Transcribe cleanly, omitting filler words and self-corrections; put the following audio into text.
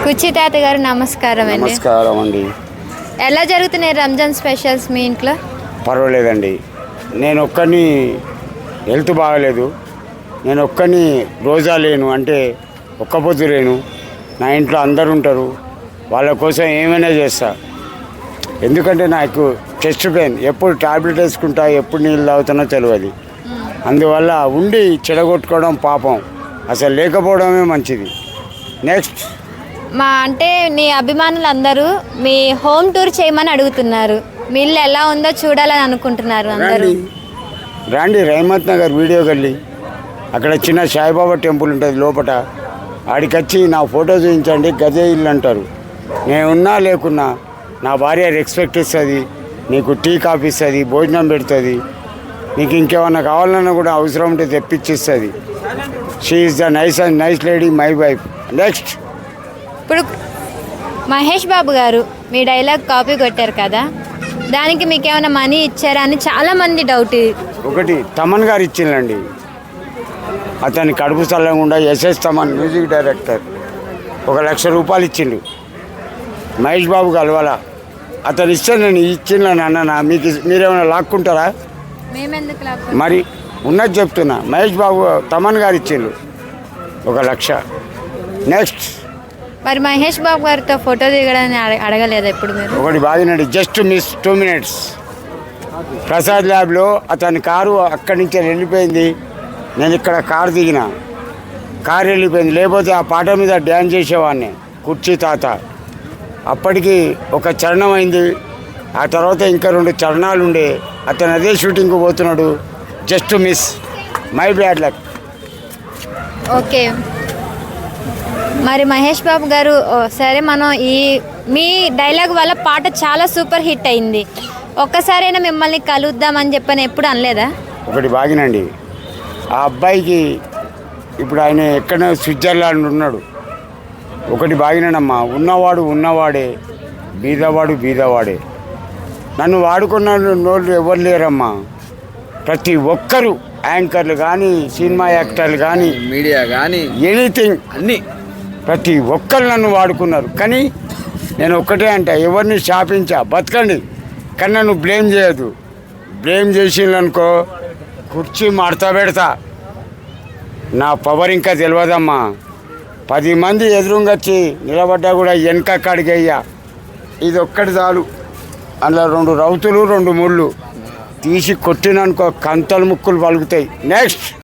కుచి తాత గారు నమస్కారం అండి. నమస్కారం అండి. ఎలా జరుగుతున్నాయి రంజాన్ స్పెషల్స్ మీ ఇంట్లో? పర్వాలేదండి. నేను ఒక్కని హెల్త్ బాగలేదు, నేను ఒక్కని రోజా లేను, అంటే ఒక్క పొద్దు లేను. నా ఇంట్లో అందరు ఉంటారు, వాళ్ళ కోసం ఏమైనా చేస్తా. ఎందుకంటే నాకు చెస్ట్ పెయిన్, ఎప్పుడు టాబ్లెట్ వేసుకుంటా, ఎప్పుడు నీళ్ళు తాగుతానో తెలియదు. అందువల్ల ఉండి చెడగొట్టుకోవడం పాపం, అసలు లేకపోవడమే మంచిది. నెక్స్ట్ అంటే నీ అభిమానులు అందరూ మీ హోమ్ టూర్ చేయమని అడుగుతున్నారు. మీ ఇల్లు ఎలా ఉందో చూడాలని అనుకుంటున్నారు అందరూ. రండి రహమత్ నగర్ వీడియో గల్లీ, అక్కడ చిన్న సాయిబాబా టెంపుల్ ఉంటుంది లోపల. ఆడికి వచ్చి నా ఫోటో చూపించండి, గదే ఇల్లు అంటారు. నేను ఉన్నా లేకున్నా నా భార్య రెస్పెక్ట్ ఇస్తుంది, నీకు టీ కాఫీ ఇస్తుంది, భోజనం పెడుతుంది. నీకు ఇంకేమన్నా కావాలన్నా కూడా అవసరం ఉంటే తెప్పించిస్తుంది. She is the nice lady, my wife. Next ఇప్పుడు మహేష్ బాబు గారు మీ డైలాగ్ కాపీ కొట్టారు కదా, దానికి మీకు ఏమైనా మనీ ఇచ్చారా అని చాలామంది డౌట్. ఒకటి తమన్ గారు ఇచ్చిందండి, అతని కడుపు చల్లకుండా ఎస్ఎస్ తమన్ మ్యూజిక్ డైరెక్టర్ 1,00,000 రూపాయలు ఇచ్చిండు. మహేష్ బాబు కలవాలా, అతను ఇస్తే నేను ఇచ్చిందని అన్న, మీకు మీరేమైనా లాక్కుంటారా? మేమెందుకు మరి ఉన్నది చెప్తున్నా. మహేష్ బాబు తమన్ గారు ఇచ్చిండు 1,00,000. నెక్స్ట్ మరి మహేష్ బాబు గారితో ఫోటో దిగడానికి అడగలేదు ఎప్పుడు మీరు? ఒకటి బాగినండి, జస్ట్ మిస్ 2 minutes. ప్రసాద్ ల్యాబ్లో అతని కారు అక్కడి నుంచి వెళ్ళిపోయింది. నేను ఇక్కడ కారు దిగిన, కారు వెళ్ళిపోయింది. లేకపోతే ఆ పాట మీద డ్యాన్స్ చేసేవాడిని, కుర్చీ తాత. అప్పటికి ఒక చరణం అయింది, ఆ తర్వాత ఇంకా 2 చరణాలు ఉండే. అతను అదే షూటింగ్కి పోతున్నాడు. Just miss, my bad luck. Okay, మరి మహేష్ బాబు గారు సరే, మనం మీ డైలాగ్ వల్ల పాట చాలా సూపర్ హిట్ అయింది. ఒక్కసారైనా మిమ్మల్ని కలుద్దామని చెప్పని ఎప్పుడు అనలేదా? ఒకటి బాగినండి, ఆ అబ్బాయికి ఇప్పుడు ఆయన ఎక్కడ స్విట్జర్లాండ్ ఉన్నాడు. ఒకటి బాగినాడమ్మా, ఉన్నవాడు ఉన్నవాడే, బీదవాడు బీదవాడే. నన్ను వాడుకున్న నోళ్ళు ఎవరు లేరమ్మా. ప్రతి ఒక్కరు, యాంకర్లు కానీ, సినిమా యాక్టర్లు కానీ, మీడియా కానీ, ఎనీథింగ్, అన్నీ ప్రతి ఒక్కరు నన్ను వాడుకున్నారు. కానీ నేను ఒక్కటే అంట, ఎవరిని శాపించా, బతకండి, కానీ నన్ను బ్లేమ్ చేయదు. బ్లేమ్ చేసిందనుకో కుర్చీ మడతా పెడతా. నా పవర్ ఇంకా తెలియదమ్మా. 10 మంది ఎదురుంగొచ్చి నిలబడ్డా కూడా వెనక కడిగయ్యా. ఇది ఒక్కటి చాలు. అందులో 2 రౌతులు 2 ముళ్ళు తీసి కొట్టిననుకో కంతలు ముక్కులు పలుకుతాయి. నెక్స్ట్